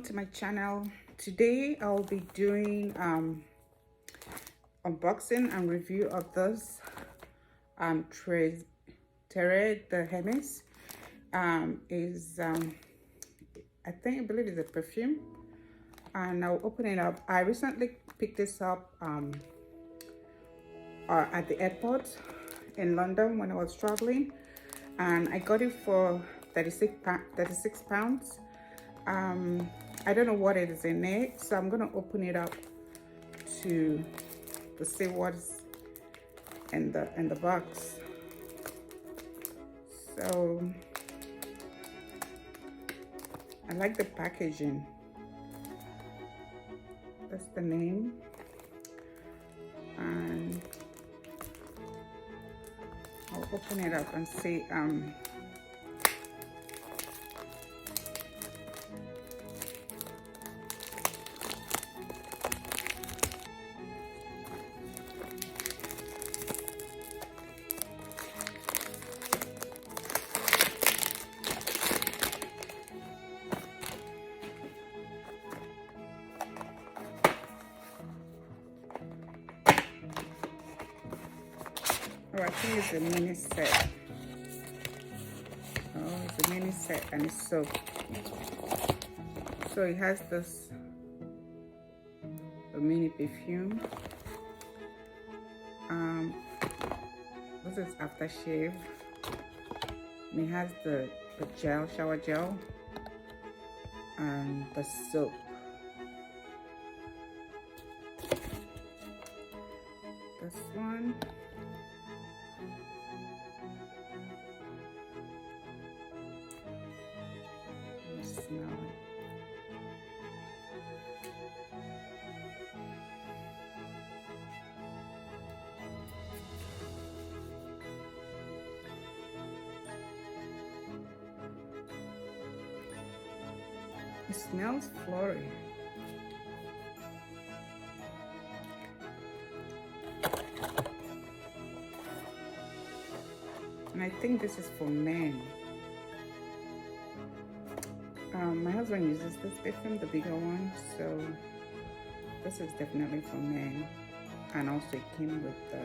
welcome to my channel. Today I'll be doing unboxing and review of this TERRES, the Hermes. I believe it's a perfume, and I'll open it up. I recently picked this up at the airport in London when I was traveling, and I got it for 36 pounds. I don't know what it is in it, so I'm gonna open it up to see what's in the box. So I like the packaging. That's the name, and I'll open it up and see I think it's a mini set. Oh, it's a mini set and it's soap. So it has a mini perfume. This is aftershave. And it has the gel, shower gel, and the soap. This one. Smell it. It smells floral. And I think this is for men. My husband uses this perfume, the bigger one, so this is definitely for men. And also it came with the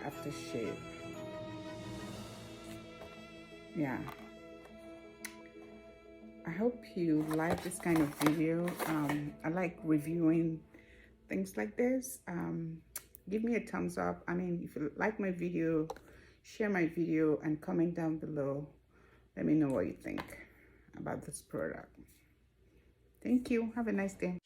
aftershave. Yeah, I hope you like this kind of video. I like reviewing things like this. Give me a thumbs up. I mean, if you like my video, share my video and comment down below. Let me know what you think about this product. Thank you. Have a nice day.